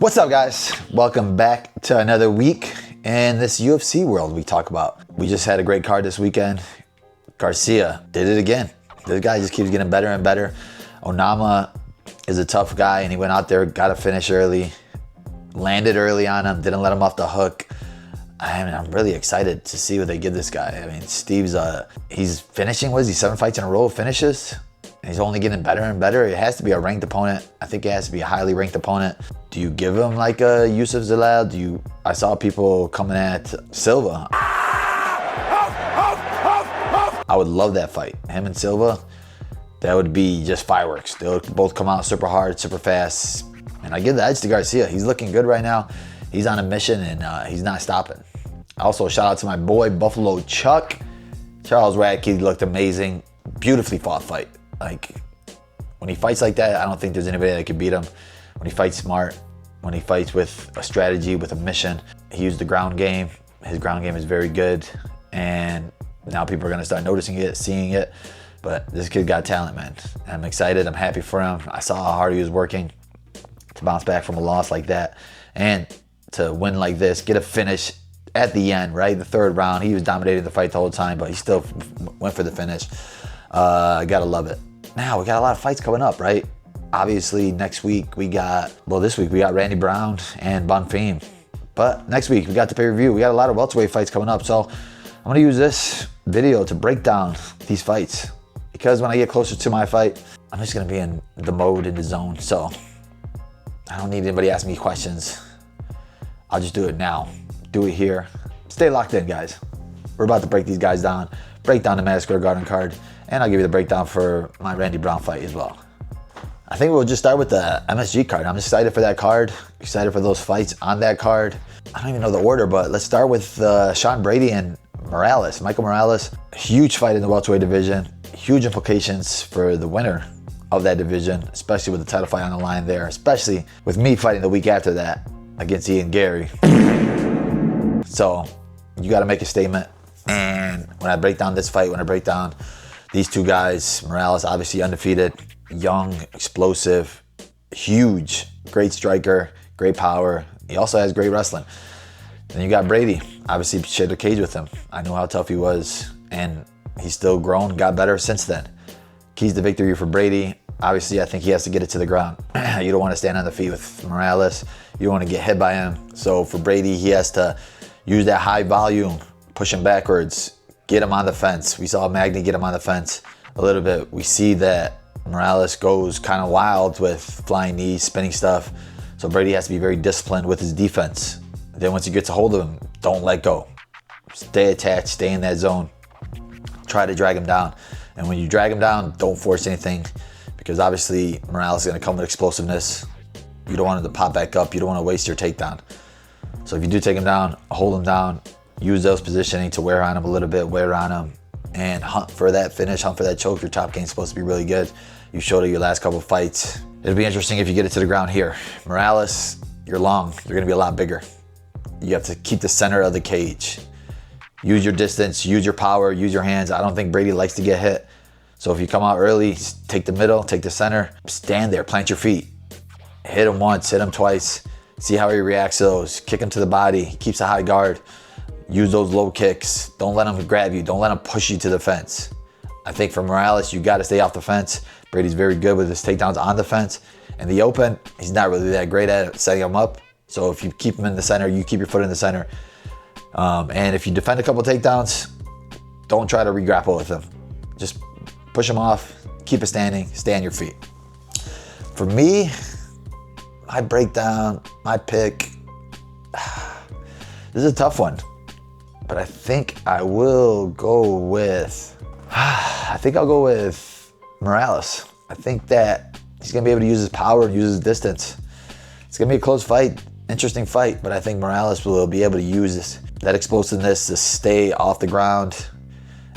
What's up, guys? Welcome back to another week in this UFC world we talk about. We just had a great card this weekend. Garcia did it again. This guy just keeps getting better and better. Onama is a tough guy, and he went out there, got a finish early, landed early on him, didn't let him off the hook. I'm really excited to see what they give this guy. I mean, Steve's, he's finishing, what is he, 7 fights in a row of finishes? He's only getting better and better. It has to be a ranked opponent. I think it has to be a highly ranked opponent. Do you give him like a Yusuf Zalal? I saw people coming at Silva. I would love that fight. Him and Silva, that would be just fireworks. They would both come out super hard, super fast. And I give the edge to Garcia. He's looking good right now. He's on a mission and he's not stopping. Also, shout out to my boy, Buffalo Chuck. Charles Radke looked amazing. Beautifully fought fight. Like, when he fights like that, I don't think there's anybody that can beat him. When he fights smart, when he fights with a strategy, with a mission, he used the ground game. His ground game is very good. And now people are gonna start noticing it, seeing it. But this kid got talent, man. I'm excited, I'm happy for him. I saw how hard he was working to bounce back from a loss like that. And to win like this, get a finish at the end, right? The third round, he was dominating the fight the whole time, but he still went for the finish. Gotta love it. Now, we got a lot of fights coming up, right? Obviously, next week we got, well, this week we got Randy Brown and Bonfim. But next week we got the pay-per-view. We got a lot of welterweight fights coming up. So I'm gonna use this video to break down these fights. Because when I get closer to my fight, I'm just gonna be in the mode, in the zone. So I don't need anybody asking me questions. I'll just do it now. Do it here. Stay locked in, guys. We're about to break these guys down. Break down the Madison Square Garden card. And I'll give you the breakdown for my Randy Brown fight as well. I think we'll just start with the MSG card. I'm excited for that card. Excited for those fights on that card. I don't even know the order, but let's start with Sean Brady and Morales. Michael Morales, huge fight in the welterweight division. Huge implications for the winner of that division, especially with the title fight on the line there, especially with me fighting the week after that against Ian Gary. So you got to make a statement. And when I break down this fight, when I break down these two guys, Morales obviously undefeated, young, explosive, huge, great striker, great power. He also has great wrestling. Then you got Brady, obviously shared a cage with him. I knew how tough he was, and he's still grown, got better since then. Keys to victory for Brady. Obviously, I think he has to get it to the ground. You don't want to stand on the feet with Morales. You don't want to get hit by him. So for Brady, he has to use that high volume, push him backwards, get him on the fence. We saw Magny get him on the fence a little bit. We see that Morales goes kind of wild with flying knees, spinning stuff. So Brady has to be very disciplined with his defense. Then once he gets a hold of him, don't let go. Stay attached, stay in that zone. Try to drag him down. And when you drag him down, don't force anything, because obviously Morales is gonna come with explosiveness. You don't want him to pop back up. You don't want to waste your takedown. So if you do take him down, hold him down, use those positioning to wear on him a little bit, wear on him, and hunt for that finish, hunt for that choke. Your top game is supposed to be really good. You showed it your last couple of fights. It'll be interesting if you get it to the ground here. Morales, you're long. You're going to be a lot bigger. You have to keep the center of the cage. Use your distance, use your power, use your hands. I don't think Brady likes to get hit. So if you come out early, take the middle, take the center, stand there, plant your feet. Hit him once, hit him twice. See how he reacts to those. Kick him to the body. He keeps a high guard. Use those low kicks. Don't let him grab you. Don't let him push you to the fence. I think for Morales, you got to stay off the fence. Brady's very good with his takedowns on the fence. In the open, he's not really that great at setting him up. So if you keep him in the center, you keep your foot in the center. And if you defend a couple takedowns, don't try to re-grapple with him. Just push him off, keep it standing, stay on your feet. For me, my breakdown, my pick, this is a tough one. But I think I will go with, I'll go with Morales. I think that he's gonna be able to use his power and use his distance. It's gonna be a close fight, interesting fight, but I think Morales will be able to use that explosiveness to stay off the ground,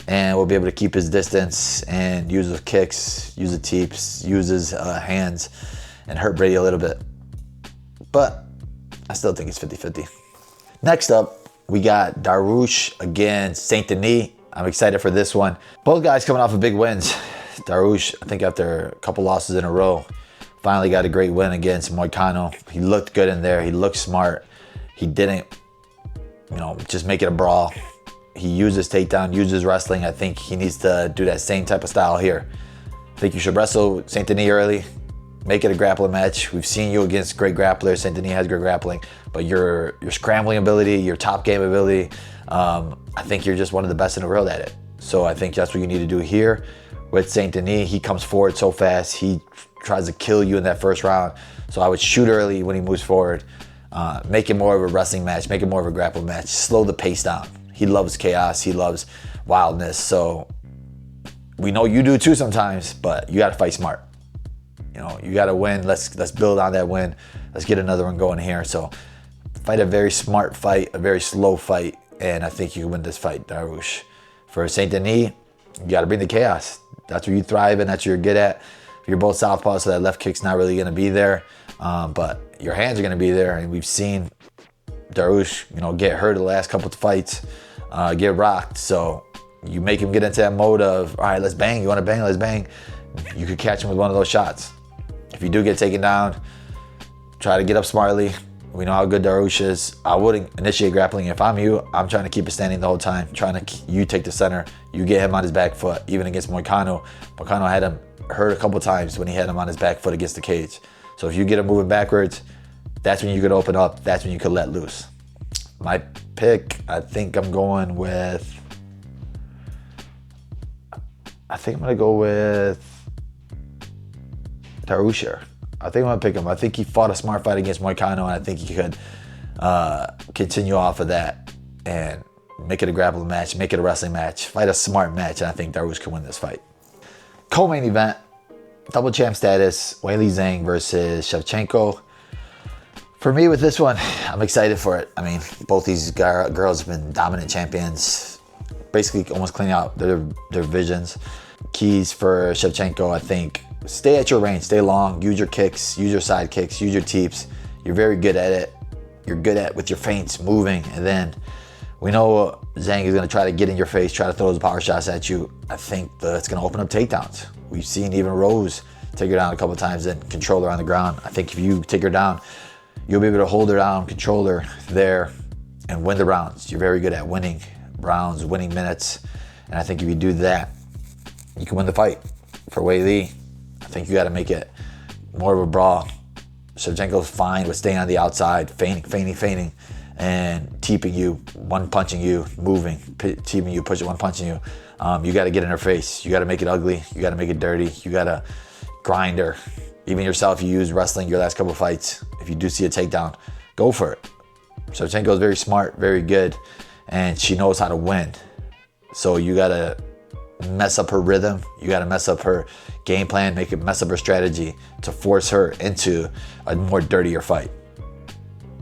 and will be able to keep his distance and use his kicks, use the teeps, use his hands, and hurt Brady a little bit. But I still think it's 50-50. Next up, we got Dariush against Saint Denis. I'm excited for this one. Both guys coming off of big wins. Dariush, I think after a couple losses in a row, Finally got a great win against Moicano. He looked good in there. He looked smart. He didn't, just make it a brawl. He used his takedown, used his wrestling. I think he needs to do that same type of style here. I think you should wrestle Saint Denis early, make it a grappling match. We've seen you against great grapplers. Saint Denis has great grappling, but your scrambling ability, your top game ability, I think you're just one of the best in the world at it. So I think that's what you need to do here with Saint Denis. He comes forward so fast. He tries to kill you in that first round. So I would shoot early when he moves forward. Make it more of a wrestling match. Make it more of a grappling match. Slow the pace down. He loves chaos. He loves wildness. So we know you do too sometimes, but you got to fight smart. You got to win. Let's build on that win. Let's get another one going here. So fight a very smart fight, a very slow fight, and I think you can win this fight, Dariush. For Saint Denis, you got to bring the chaos. That's where you thrive and that's what you're good at. You're both southpaws, so that left kick's not really going to be there, but your hands are going to be there. And we've seen Dariush, get hurt the last couple of fights, get rocked. So you make him get into that mode of, all right, let's bang. You want to bang? Let's bang. You could catch him with one of those shots. If you do get taken down, try to get up smartly. We know how good Dariush is. I wouldn't initiate grappling. If I'm you, I'm trying to keep it standing the whole time. You take the center. You get him on his back foot. Even against Moicano. Moicano had him hurt a couple times when he had him on his back foot against the cage. So if you get him moving backwards, that's when you could open up. That's when you could let loose. My pick, I think I'm going with... I think I'm going to go with Dariush here. I think I'm going to pick him. I think he fought a smart fight against Moicano, and I think he could continue off of that and make it a grappling match, make it a wrestling match, fight a smart match, and I think Dariush can win this fight. Co-main event, double champ status, Zhang versus Shevchenko. For me with this one, I'm excited for it. I mean, both these girls have been dominant champions, basically almost cleaning out their divisions. Keys for Shevchenko, I think, stay at your range, stay long, use your kicks, use your side kicks, use your teeps. You're very good at it. You're good at with your feints, moving, and then we know Zhang is going to try to get in your face, try to throw those power shots at you. I think that's going to open up takedowns. We've seen even Rose take her down a couple of times and control her on the ground. I think if you take her down, you'll be able to hold her down, control her there, and win the rounds. You're very good at winning rounds, winning minutes, and I think if you do that, you can win the fight. For Weili, I think you got to make it more of a brawl. Shevchenko's fine with staying on the outside, feigning, and teeping you, one punching you, moving, teeping you, pushing, one punching you. You got to get in her face. You got to make it ugly. You got to make it dirty. You got to grind her. Even yourself, you use wrestling your last couple of fights. If you do see a takedown, go for it. Shevchenko is very smart, very good, and she knows how to win. So you got to mess up her rhythm. You got to mess up her game plan, mess up her strategy to force her into a more dirtier fight.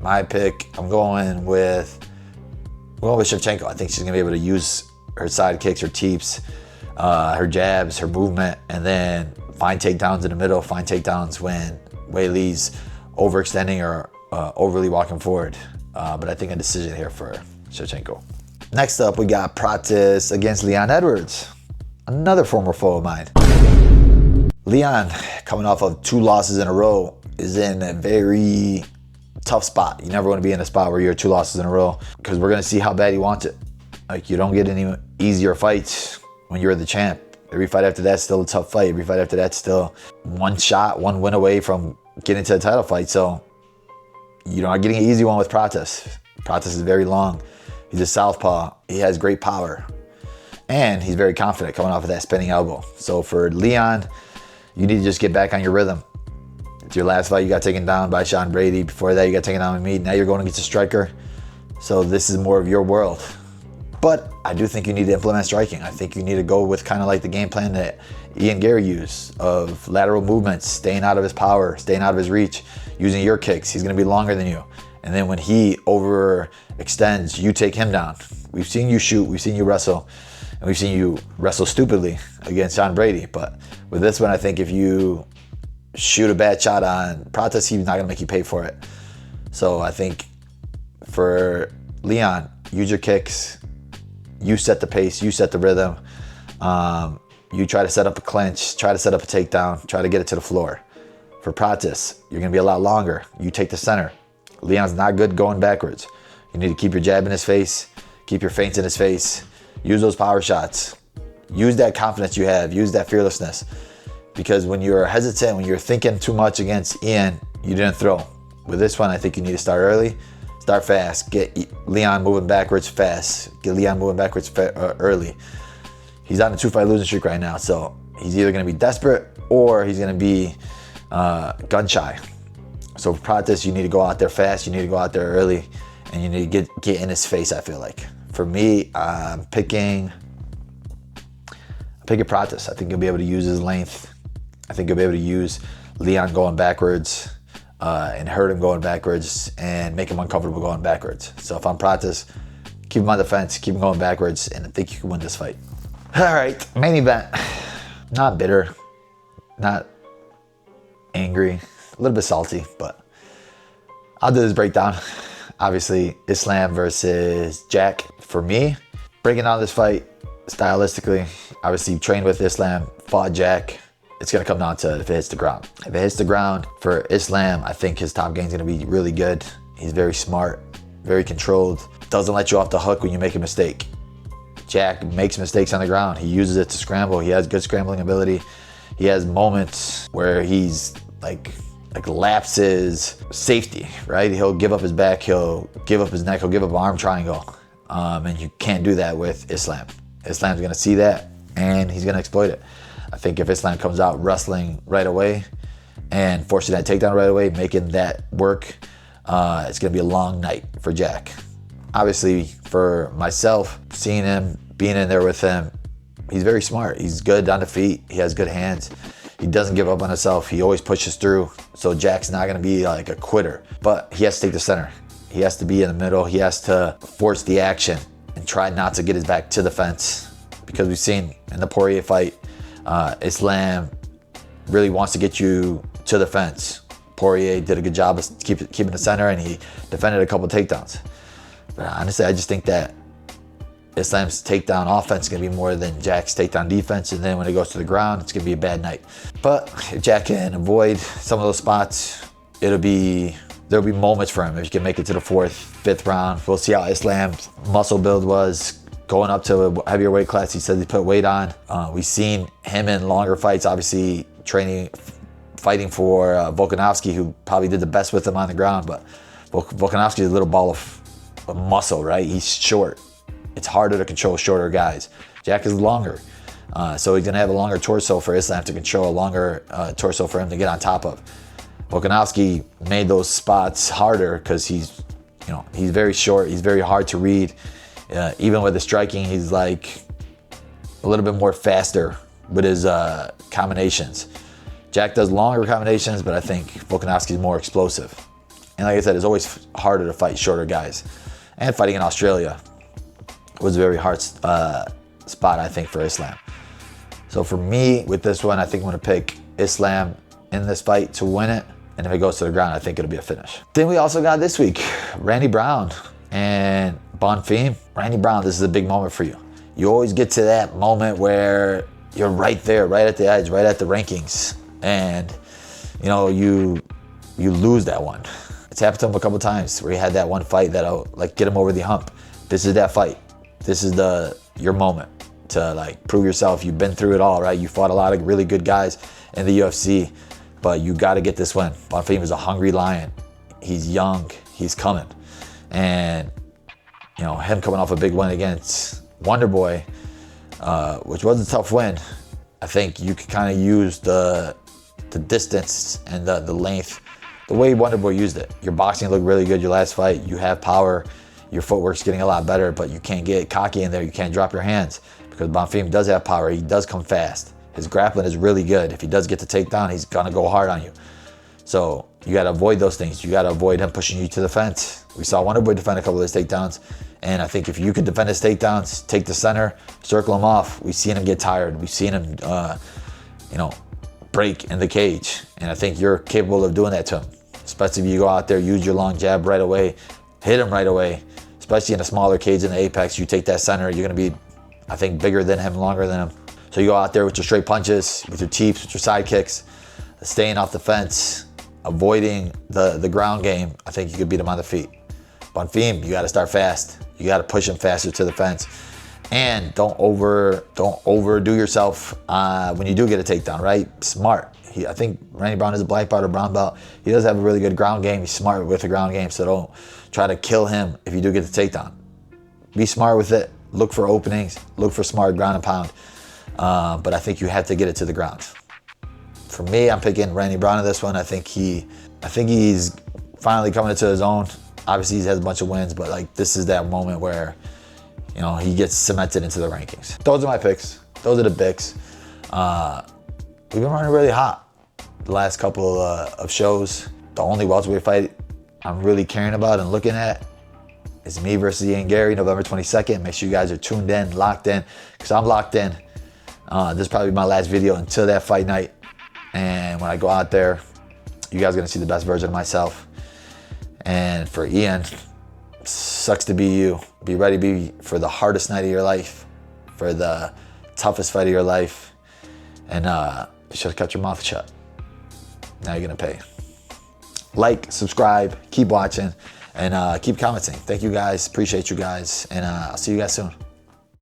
My pick, I'm going with Shevchenko. I think she's gonna be able to use her side kicks, her teeps, her jabs, her movement, and then find takedowns in the middle, find takedowns when Weili's overextending or overly walking forward. But I think a decision here for Shevchenko. Next up, we got Prochazka against Leon Edwards, another former foe of mine. Leon, coming off of 2 losses in a row, is in a very tough spot. You never want to be in a spot where you're 2 losses in a row, because we're going to see how bad he wants it. Like, you don't get any easier fights when you're the champ. Every fight after that's still a tough fight. Every fight after that's still one shot, one win away from getting to a title fight. So you're not getting an easy one with Prochazka. Prochazka is very long. He's a southpaw. He has great power. And he's very confident coming off of that spinning elbow. So for Leon, you need to just get back on your rhythm. It's your last fight, you got taken down by Brady. Before that, you got taken down by me. Now you're going against a striker. So this is more of your world. But I do think you need to implement striking. I think you need to go with kind of like the game plan that Ian Gary used of lateral movements, staying out of his power, staying out of his reach, using your kicks. He's going to be longer than you. And then when he overextends, you take him down. We've seen you shoot, we've seen you wrestle, and we've seen you wrestle stupidly against Brady. But with this one, I think if you shoot a bad shot on Prochazka, he's not going to make you pay for it. So I think for Leon, use your kicks. You set the pace, you set the rhythm. You try to set up a clinch, try to set up a takedown, try to get it to the floor. For Pratis, you're gonna be a lot longer. You take the center. Leon's not good going backwards. You need to keep your jab in his face, keep your feints in his face, use those power shots. Use that confidence you have, use that fearlessness. Because when you're hesitant, when you're thinking too much against Ian, you didn't throw. With this one, I think you need to start early, start fast, get Leon moving backwards fast, get Leon moving backwards early. He's on a 2-fight losing streak right now, so he's either gonna be desperate or he's gonna be gun shy. So for Pratis, you need to go out there fast, you need to go out there early, and you need to get in his face, I feel like. For me, I'm picking Pratis. I think he'll be able to use his length. I think he'll be able to use Leon going backwards and hurt him going backwards and make him uncomfortable going backwards. So if I'm Pratis, keep him on the fence, keep him going backwards, and I think you can win this fight. All right, main event. Not bitter, not angry, a little bit salty, but I'll do this breakdown. Obviously, Islam versus Jack. For me, breaking down this fight stylistically, obviously trained with Islam, fought Jack. It's gonna come down to if it hits the ground. If it hits the ground for Islam, I think his top game's gonna be really good. He's very smart, very controlled, doesn't let you off the hook when you make a mistake. Jack makes mistakes on the ground. He uses it to scramble. He has good scrambling ability. He has moments where he's like lapses safety, right? He'll give up his back, he'll give up his neck, he'll give up an arm triangle. And you can't do that with Islam. Islam's gonna see that and he's gonna exploit it. I think if Islam comes out wrestling right away and forcing that takedown right away, making that work, it's gonna be a long night for Jack. Obviously, for myself, seeing him, being in there with him, he's very smart. He's good on the feet. He has good hands. He doesn't give up on himself. He always pushes through. So Jack's not gonna be like a quitter, but he has to take the center. He has to be in the middle. He has to force the action and try not to get his back to the fence. Because we've seen in the Poirier fight, Islam really wants to get you to the fence. Poirier did a good job of keeping the center and he defended a couple takedowns. But honestly, I just think that Islam's takedown offense is going to be more than Jack's takedown defense. And then when it goes to the ground, it's going to be a bad night. But if Jack can avoid some of those spots, there'll be moments for him. If he can make it to the 4th, 5th round, we'll see how Islam's muscle build was going up to a heavier weight class. He said he put weight on. We've seen him in longer fights, obviously fighting for Volkanovski, who probably did the best with him on the ground. But Volkanovski is a little ball of muscle, right? He's short. It's harder to control shorter guys. Jack is longer. So he's gonna have a longer torso for Islam to control, a longer torso for him to get on top of. Volkanovski made those spots harder because he's very short. He's very hard to read. Even with the striking, he's like a little bit more faster with his combinations. Jack does longer combinations, but I think Volkanovski is more explosive. And like I said, it's always harder to fight shorter guys. And fighting in Australia was a very hard spot, I think, for Islam. So for me, with this one, I think I'm gonna pick Islam in this fight to win it. And if it goes to the ground, I think it'll be a finish. Then we also got this week, Randy Brown and Bonfim. Randy Brown, this is a big moment for you. You always get to that moment where you're right there, right at the edge, right at the rankings. And you lose that one. It's happened to him a couple times where he had that one fight that'll like get him over the hump. This is that fight. This is your moment to like prove yourself. You've been through it all, right? You fought a lot of really good guys in the UFC, but you got to get this win. Bonfim is a hungry lion. He's young. He's coming. And, him coming off a big win against Wonder Boy, which was a tough win. I think you could kind of use the distance and the length, the way Wonder Boy used it. Your boxing looked really good your last fight. You have power. Your footwork's getting a lot better, but you can't get cocky in there. You can't drop your hands because Bonfim does have power. He does come fast. His grappling is really good. If he does get the takedown, he's gonna go hard on you. So you gotta avoid those things. You gotta avoid him pushing you to the fence. We saw Wonder Boy defend a couple of his takedowns, and I think if you could defend his takedowns, take the center, circle him off, we've seen him get tired. We've seen him, break in the cage, and I think you're capable of doing that to him. Especially if you go out there, use your long jab right away, hit him right away. Especially in a smaller cage in the apex, you take that center, you're gonna be, I think, bigger than him, longer than him. So you go out there with your straight punches, with your teeps, with your side kicks. staying off the fence, avoiding the ground game, I think you could beat him on the feet. Bonfim, you got to start fast. You got to push him faster to the fence. And don't overdo yourself when you do get a takedown, right? Smart. I think Randy Brown is a black belt or brown belt. He does have a really good ground game. He's smart with the ground game, so don't try to kill him if you do get the takedown. Be smart with it. Look for openings. Look for smart ground and pound. But I think you have to get it to the ground. For me, I'm picking Randy Brown in this one. I think he's finally coming into his own. Obviously, he has a bunch of wins, but like this is that moment where, you know, he gets cemented into the rankings. Those are my picks. Those are the picks. We've been running really hot the last couple of shows. The only welterweight fight I'm really caring about and looking at is me versus Ian Gary, November 22nd. Make sure you guys are tuned in, locked in, because I'm locked in. This is probably my last video until that fight night. And when I go out there, you guys are gonna see the best version of myself. And for Ian, sucks to be you. Be ready for the hardest night of your life, for the toughest fight of your life. And you should have kept your mouth shut. Now you're gonna pay. Like, subscribe, keep watching, and keep commenting. Thank you guys, appreciate you guys, and I'll see you guys soon.